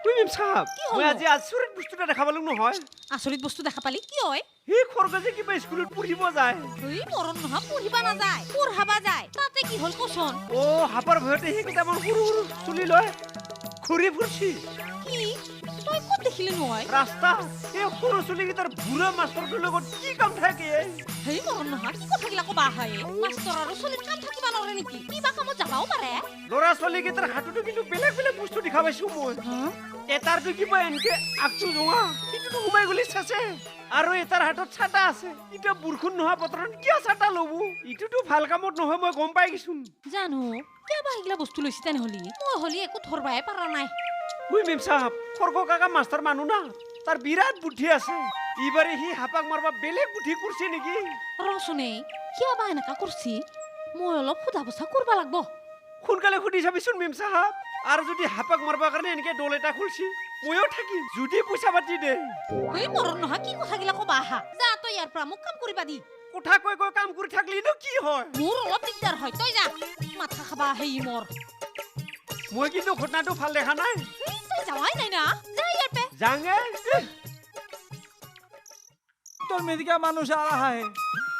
কুইম সাহেব কি হ'ল? মই আজি আচৰিত বস্তু এটা দেখা পালো নহয় আচৰিত বস্তু দেখা পালি কি হয় সেই খৰগজে কিবা স্কুলত পঢ়িব যায় এই মৰণ নহয় পঢ়িবা নাযায় পঢ়াবা যায় তাতে কি হ'ল কচোন অ হাপাৰ ভয়তে সেই কেইটামান সৰু সৰু চুলি লয় ঘূৰি ফুৰছি কি তই ক'ত দেখিলি নহয় ৰাস্তা এই সৰু চুলিকেইটাৰ বুঢ়া মাষ্টৰটোৰ লগত কি কাম থাকে সেই মৰণ নহয় কি কথাগিলা কবা হয় মাষ্টৰ আৰু চলিৰ কাম থাকিবা নৰে নেকি কিবা কামত যাবাও পাৰে ল'ৰা ছোৱালীকেইটাৰ হাততো কিন্তু বেলেগ বেলেগ বস্তু দেখা পাইছো মই এটাৰটো কিবা এনেকে আগটো জোঙা সিটোতো সোমাই গলি চাচে আৰু এটাৰ হাতত ছাতা আছে এতিয়া বৰষুণ নোহোৱা বতৰত কিয় ছাতা ল'ব ইটোতো ভাল কামত নহয় মই গম পাই গৈছো জানো কিয় বা এইগিলা বস্তু লৈছি তেনেহ'লি মই হ'লি একো ধৰবাই পাৰা নাই উই মেম সাহেব খৰ্গ কাকা মাষ্টৰ মানুহ না তাৰ বিৰাট বুদ্ধি আছে ইবাৰে সি হাপাক মাৰবা বেলেগ বুদ্ধি কৰিছে নেকি ৰচোনে কিয় বা এনেকা কৰছি মই অলপ সোধা পোছা কৰবা লাগব সোনকালে সুধি চাবিচোন মেম সাহেব আৰু যদি হাপাক মাৰবা কাৰণে এনেকে দল এটা খুলছি ময়ো থাকিম যদি পইচা পাতি দে এই মৰণ নহয় কি কথাগিলা কবা আহা যা তই ইয়াৰ পৰা মোক কাম কৰিবা দি কথা কৈ কৈ কাম কৰি থাকলিনো কি হয় মোৰ অলপ দিগদাৰ হয় তই যা মাথা খাবা হেই মোৰ মই কিন্তু ঘটনাটো ভাল দেখা নাই তই যাৱাই নাই না যা ইয়াৰ পে জাঙে তোর मेदिका मानुष आ रहा है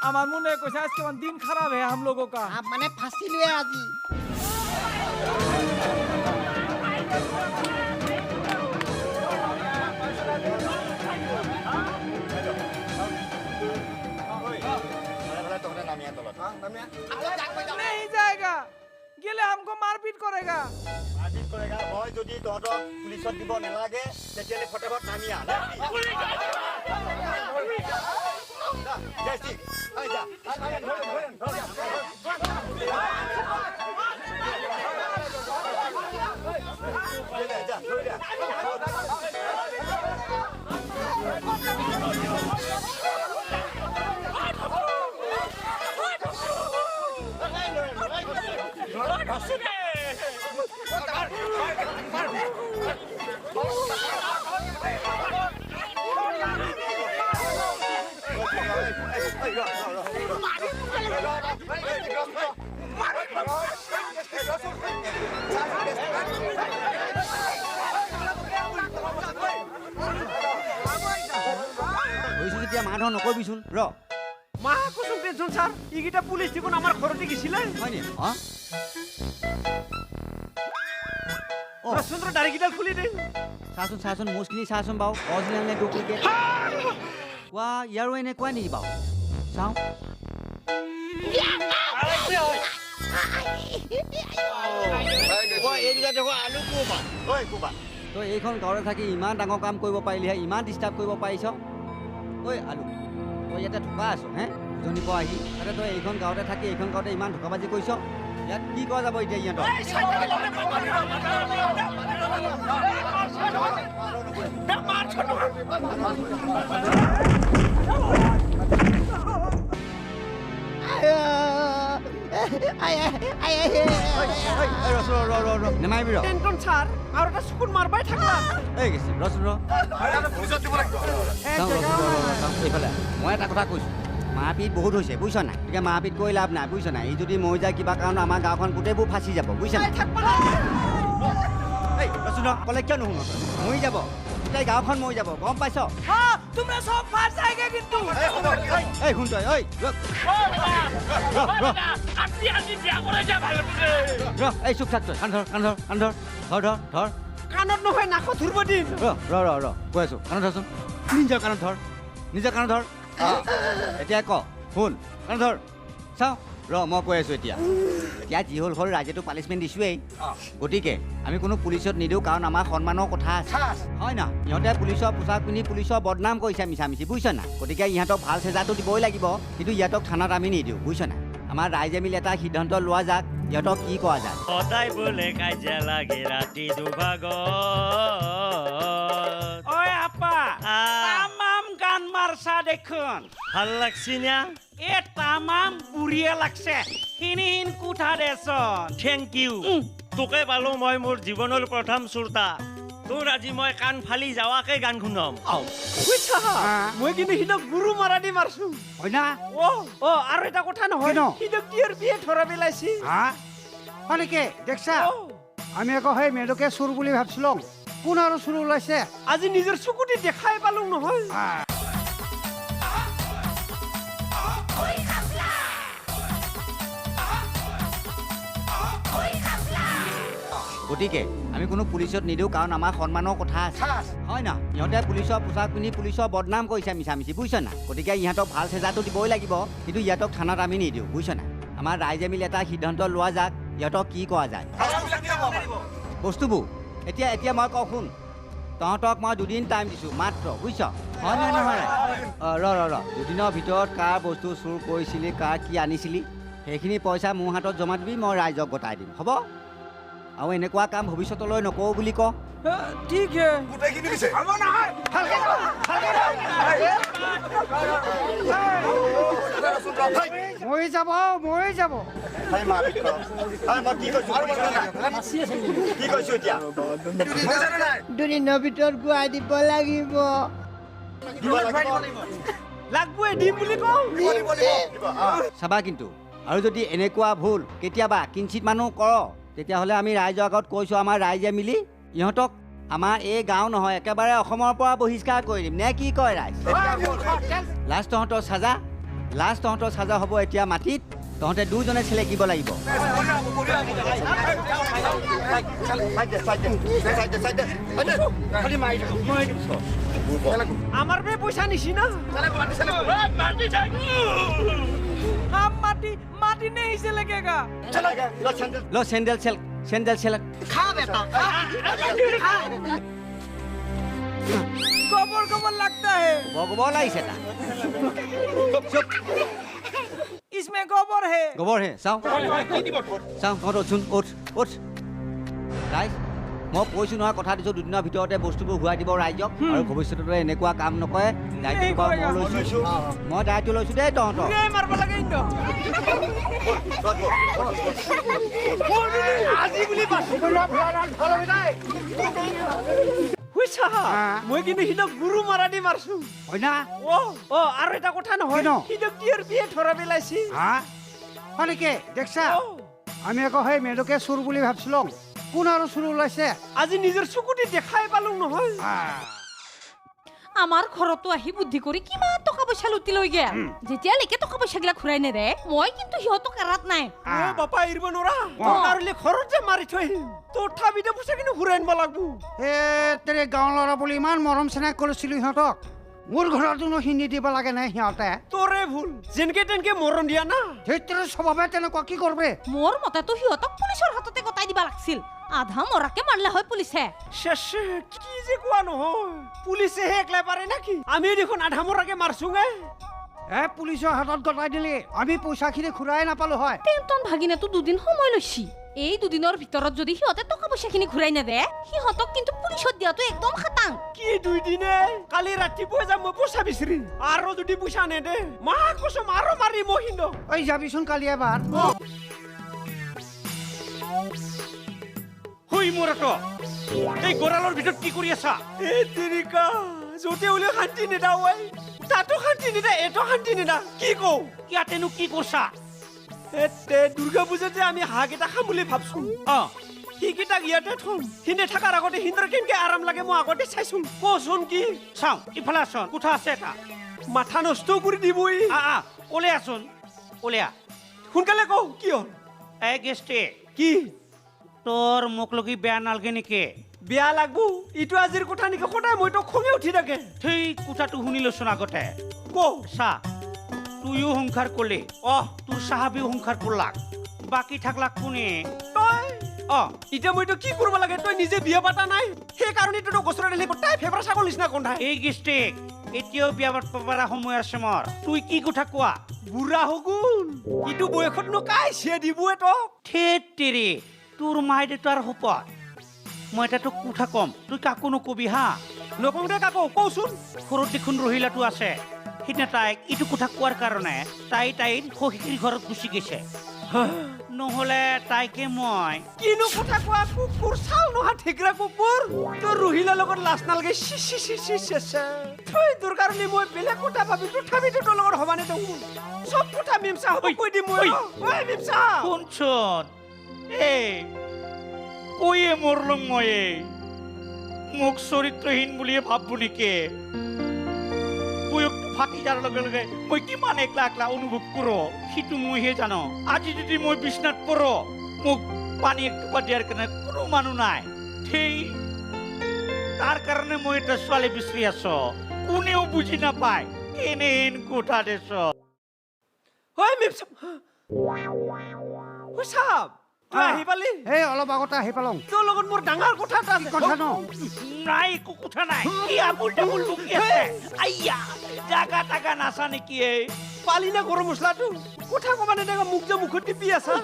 हमार मुंह ने कुछ आज के दिन खराब है हम लोगों का आप मैंने फांसी लिया आजी नहीं जाएगा गेले हमको मारपीट करेगा মাৰপিট কৰেগা মই যদি তহঁতক পুলিচত দিব নালাগে তেতিয়াহ'লে ফটাফট নামি আহ যেতিয়া মানুহ নকবিচোন ৰ মা কচোন টেনশন স্যার ইগিটা পুলিশ দেখুন আমার ঘরতে গেছিলে হয়নি রসুন্দ্র দাড়িগিটা খুলি দে চাচোন চাচোন মোচখিনি চাচোন বাৰু অৰিজিনেল নে ডুপ্লিকেট ৱা ইয়াৰো এনেকুৱা নেকি বাৰু চাওঁ তই এইখন গাঁৱতে থাকি ইমান ডাঙৰ কাম কৰিব পাৰিলিহে ইমান ডিষ্টাৰ্ব কৰিব পাৰিছ ঐ আলু তই ইয়াতে ঢুকা আছ হে উজনিৰ পৰা আহি তাতে তই এইখন গাঁৱতে থাকি এইখন গাঁৱতে ইমান ঢুকাবাজি কৰিছ ইয়াত কি কৰা যাব এতিয়া ইহঁতক নেমাৰিবি ৰ টেনশন স্যাৰ আৰ একটা সুকুন মাৰবাই থাকলাম এই গেছি ৰচোন ৰ এইফালে মই এটা কথা কৈছোঁ মাৰপিট বহুত হৈছে বুজিছ নাই গতিকে মাৰপিট কৰি লাভ নাই বুজিছ নাই এই যদি মই যায় কিবা কাৰণ আমাৰ গাঁওখন গোটেইবোৰ ফাঁচি যাব বুজিছ নাই এই ৰচোন ক'লে কিয় নুশুন মৰি যাব গোটেই গাঁওখন মৰি যাব গম পাইছ তোমরা সব ফাঁস যায়গে কিন্তু এই শুন তই ঐ এই চুপ থাক তই কাণ ধৰ ধৰ কাণত নহয় নাকত ধৰব দিন ৰ কৈ আছোঁ কাণত ধৰচোন নিজৰ কাণত ধৰ নিজৰ কাণত ধৰ এতিয়া ক শুন কাণত ধৰ চাওঁ ৰ মই কৈ আছোঁ এতিয়া যি হ'ল হ'ল ৰাইজেতো পানিছমেণ্ট দিছোঁৱেই গতিকে আমি কোনো পুলিচত নিদিওঁ কাৰণ আমাৰ সন্মানৰ কথা আছে হয় না ইহঁতে পুলিচৰ পোছাক পিন্ধি পুলিচৰ বদনাম কৰিছে মিছামিছি বুজিছ না গতিকে ইহঁতক ভাল চেজাটো দিবই লাগিব কিন্তু ইহঁতক থানাত আমি নিদিওঁ বুজিছ না আমাৰ ৰাইজে মিলি এটা সিদ্ধান্ত লোৱা যাক ইহঁতক কি কৰা যায় সদায় বোলে কাজিয়া লাগে ৰাতি দুভাগত ঐ আপা তামাম গান মারছা দেখুন ভাল লাগছি না এ তামাম বুড়িয়ে লাগছে হিনিন কুঠা দেচোন থেংক ইউ তোকে পালো মই মোৰ জীৱনৰ প্ৰথম শ্ৰোতা তোৰ আজি মই কাণ ফালি যাৱাকে গান শুনাম বুঝছা মই কিন্তু হিনক গুরু মারা দি মারছু হয় না ও আর এটা কথা নহয় হিনক কিয়র বিয়ে ধরা বেলাইছি হা অনেকে দেখছা আমি আকৌ সেই মেডকে চুৰ বুলি ভাবছিলো কোন আৰু চুৰ ওলাইছে আজি নিজৰ চকুটি দেখাই পালো নহয় গতিকে আমি কোনো পুলিচত নিদিওঁ কাৰণ আমাৰ সন্মানৰ কথা আছে হয় না ইহঁতে পুলিচৰ পোছাক পিন্ধি পুলিচৰ বদনাম কৰিছে মিছামিছি বুজিছ না গতিকে ইহঁতক ভাল চেজাটো দিবই লাগিব কিন্তু ইহঁতক থানাত আমি নিদিওঁ বুজিছ না আমাৰ ৰাইজে মিলি এটা সিদ্ধান্ত লোৱা যাক ইহঁতক কি কৰা যায় বস্তুবোৰ এতিয়া মই কওঁ শুন তহঁতক মই 2 দিন টাইম দিছোঁ মাত্ৰ বুজিছ হয় নহয় নহয় ৰ 2 দিনৰ ভিতৰত কাৰ বস্তু চুৰ কৰিছিলি কাৰ কি আনিছিলি সেইখিনি পইচা মোৰ হাতত জমা দিবি মই ৰাইজক গতাই দিম হ'ব আৰু এনেকুৱা কাম ভৱিষ্যতলৈ নকওঁ বুলি ক ঠিক হে মই যাব খালি মাৰপিট কৰ মই কি কৈছোঁ কি কৈছোঁ এতিয়া দুদিনৰ ভিতৰত গুৱাই দিব লাগিব লাগবই দিম বুলি কওঁ চাবা কিন্তু আৰু যদি এনেকুৱা ভুল কেতিয়াবা কিঞ্চিত মানুহ কৰ তেতিয়াহ'লে আমি ৰাইজৰ আগত কৈছোঁ আমাৰ ৰাইজে মিলি ইহঁতক আমাৰ এই গাঁও নহয় একেবাৰে অসমৰ পৰা বহিষ্কাৰ কৰি দিম নে কি কয় ৰাইজ লাষ্ট তহঁতৰ চাজা হ'ব এতিয়া মাটিত তহঁতে 2জনে চেলেকিব লাগিব আমাৰ বে পইচা নিচিনা हम माटी नहीं से लगेगा ল চেণ্ডেল চেল गोबर लगता है গোবৰ লাগিছে তা চুপ इसमें गोबर है গোবৰ হে চাওঁ তহঁত উঠ ৰাইজ মই কৈছোঁ নহয় কথা দিছোঁ 2 দিনৰ ভিতৰতে বস্তুবোৰ ঘূৰাই দিব ৰাইজক আৰু ভৱিষ্যতলৈ এনেকুৱা কাম নকৰে দায়িত্ব মই লৈছোঁ মই দায়িত্ব লৈছোঁ দেই তহঁতক মাৰিব লাগে ইndo আজি বুলি হুইছা মই কিন্তু সিনক গুৰু মাৰা দি মাৰছো হয় না অ আৰু এটা কথা নহয় সিনক কিয়ৰ বিয়ে ধৰা পেলাইছি হয় নেকি দেখছা আমি আকৌ সেই মেডকে চুৰ বুলি ভাবছিলো কোন আৰু চুৰ ওলাইছে আজি নিজৰ চকুটি দেখাই পালো নহয় আমাৰ ঘৰতো আহি বুদ্ধি কৰি কিমান টকা পইচা লুটি লৈ গে যেতিয়ালৈকে টকা পইচা গিলা ঘূৰাই নেদে মই কিন্তু সিহঁতক এৰাত নাই অ বাপা এৰিব নৰা কাৰণলে ঘৰত যে মাৰি থৈ আহিম তথাপিতো পইচা কিন্তু ঘূৰাই আনিব লাগব তেৰে গাঁৱৰ ল'ৰা বুলি ইমান মৰম চেনেহ কৰিছিলো সিহঁতক মোৰ ঘৰতো হিন্দী দিব লাগে নাই সিহঁতে তোৰে ভুল যেনকে তেনকে মৰণ দিয়া না সেইটোৰ স্বভাৱে তেনেকুৱা কি কৰবে মোৰ মতেতো সিহঁতক পুলিচৰ হাততে গতাই দিবা লাগছিল আধা মৰাকে মাৰলা হয় পুলিচে শেষে কি যে কোৱা নহয় পুলিচেহে একলাই পাৰে নাকি আমি দেখোন আধা মৰাকে মাৰছোঙে পুলিচৰ হাতত গতাই দিলে আমি পইচাখিনি ঘূৰাই নাপালো হয় টেনটন ভাগিনেতো 2 দিন সময় লৈছি এই 2 দিনৰ ভিতৰত যদি সিহঁতে টকা পইচাখিনি ঘূৰাই নেদে সিহঁতক কিন্তু পুলিচত দিয়াটো একদম খাটাং কি 2 দিনে কালি ৰাতিপুৱা যাম মই পইচা বিচাৰি আৰু যদি পইচা নেদে মা কসম আৰু মাৰি মহিন্দ ঐ যাবিচোন কালি এবাৰ হই মোৰটো এই গৰালৰ ভিতৰত কি কৰি আছা এ তিৰিকা জোতে উলে শান্তি নেদা ওই তাতো শান্তি নেদা এটো শান্তি নেদা কি কও ইয়াতেনো কি কৰছা এতে দুৰ্গা পূজা যে আমি হাগ এটা খাম বুলি ভাবছো সিকিটাক ইয়াতে থম হিনে থাকাৰ আগতে হিন্দৰ কেনকে আৰাম লাগে মই আগতে চাইছো কচোন কি চাও ইফালে আছোন কোঠা আছে এটা মাথা নষ্ট কৰি দিবই ওলে আছোন ওলেয়া সোনকালে কও কি হ'ল এই গেষ্টে কি তোৰ মোক লগি বেয়া নালগে নেকি বেয়া লাগবো ইটো আজিৰ কথা নেকি সদায় মইতো খঙে উঠি থাকে সেই কথাটো শুনি লৈছোন আগতে কও চা তুইও সংসাৰ কৰলি তোৰ চাহাবিও সংসাৰ কৰলাক বাকী থাকলাক কোনে তই এতিয়া মইতো কি কৰিব লাগে তই নিজে বিয়া পাতা নাই সেইকাৰণে তোৰ গছৰ দিলে গোটাই ফেব্ৰা ছাগল নিচিনা গোন্ধাই এই গিষ্টিক এতিয়াও বিয়া পাতা সময় আছে মোৰ তুই কি কথা কোৱা বুঢ়া হগুন ইটো বয়সতনো কাই চিয়া দিবয়ে তোক থেত তেৰি তোৰ মাই দেউতাৰ হোপত মই এটা তোক কথা কম তুই কাকো নকবি হা নকওঁ দে কাকো কওচোন ঘৰত দেখোন ৰহিলাটো আছে সিদিনা তাইক ইটো কথা কোৱাৰ কাৰণে তাইৰ সখীৰ ঘৰত গুচি গৈছে নহ'লে তাইকে মই কিনো কথা কোৱা কুকুৰ চাল নহা ঠিকৰা কুকুৰ তোৰ ৰহিলাৰ লগত লাজ নালাগে তোৰ কাৰণে মই বেলেগ কথা ভাবি তথাপিতো তোৰ লগত হবানে তো চব কথা মিমচা হ'ব কৈ দিম মই মিমচা শুনচোন কৈয়ে মৰলং মই মোক চৰিত্ৰহীন বুলিয়ে ভাববো নেকি বুয়কটো ফাটি যাৰ লগে লগে মই কিমান একলা একলা অনুভৱ কৰোঁ সিটো মইহে জানো আজি যদি মই বিছনাত পৰো মোক পানী একটোপা দিয়াৰ কাৰণে কোনো মানুহ নাই সেই তাৰ কাৰণে মই এটা ছোৱালী বিচাৰি আছো কোনেও বুজি নাপায় এনেহেন কোঠা দেশ ঐ মেম চাব ঐ চাব তই আহি পালি এই অলপ আগতে আহি পালোঁ তোৰ লগত মোৰ ডাঙৰ কথা এটা আছে কথা ন নাই একো কোঠা নাই কি আবুল তাবুল লুকি আছে আইয়া জাগা তাগা নাচা নেকি এই পালি না গৰম মছলাটো কথা ক'বা নেদেখা মোক যে মুখত টিপি আছা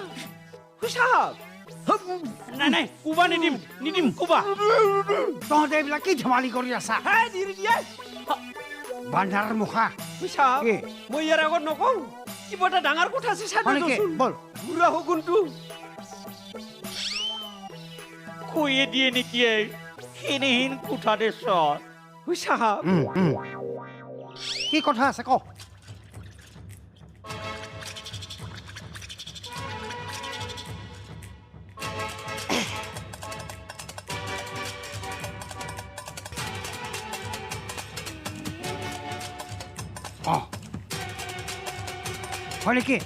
ঐ চাব নাই নাই কুবা নিদিম কুবা তহঁতে এইবিলাক কি ধেমালি কৰি আছা হে দিৰি দিয়ে বান্ধাৰ মুখা ঐ চাব কি? মই ইয়াৰ আগত নকওঁ কিবা এটা ডাঙৰ কথা আছে চাই হয় নেকি? বল বুঢ়া শগুনটো কৈয়ে দিয়ে নেকি এই এনেহেন কোঠা দেশ ঐ চাব কি কথা আছে ক হয় নেকি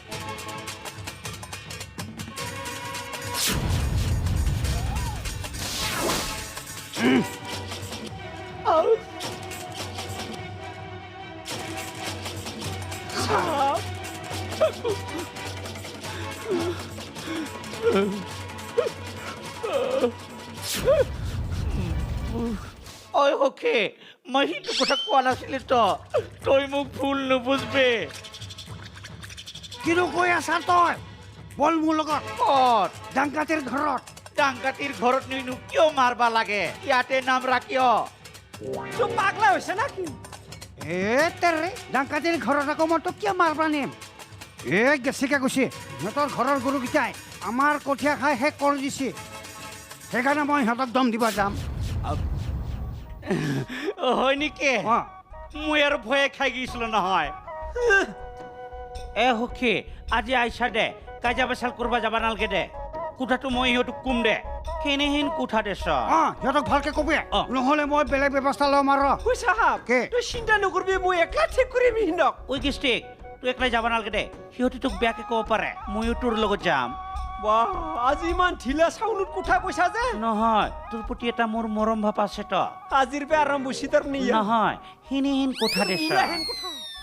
ঐ সখী মই সেইটো কথা কোৱা নাছিলি তই মোক ভুল নুবুজবি কিনো কৈ আছা তই বল মোৰ লগত ক'ত ডাংকাতিৰ ঘৰত ডাংকাতিৰ ঘৰত নিনো কিয় মাৰবা লাগে ইয়াতে নাম ৰাখিয় তোৰ পাগলা হৈছে না কি এ তেৰে ডাংকাতিৰ ঘৰত আকৌ মই তোক কিয় মাৰবা নিম এ গেছিকে গৈছে সিহঁতৰ ঘৰৰ গৰুকেইটাই আমাৰ কঠীয়া খাই শেষ কৰি দিছে সেইকাৰণে মই সিহঁতক দম দিব যাম হয় নেকি অ মই আৰু ভয়ে খাই গৈছিলো নহয় এ সখী আজি আইছা দে কাজিয়া পেচাল কৰবা যাবা নালগে দে কোঠাটো মই সিহঁতক কুম দে কেনেহেন কোঠা দেশ অ সিহঁতক ভালকে কবি অ। নহ'লে মই বেলেগ ব্যৱস্থা ল'ম আৰু ঐ চাহাব কি? তই চিন্তা নকৰিবি মই একলা ঠিক কৰিম সিহঁতক ঐ গিষ্টিক তুই একলাই যাবা নালগে দে সিহঁতে তোক বেয়াকে ক'ব পাৰে ময়ো তোৰ লগত যাম বাহ আজি ইমান ঢিলা চাউলত কথা কৈছা যে নহয় তোৰ প্ৰতি এটা মোৰ মৰম ভাৱ আছে তো আজিৰ পৰা আৰম্ভ চিতাৰ নিয়া নহয় সেনেহেন কোঠা দেশ উৰাহেন কথা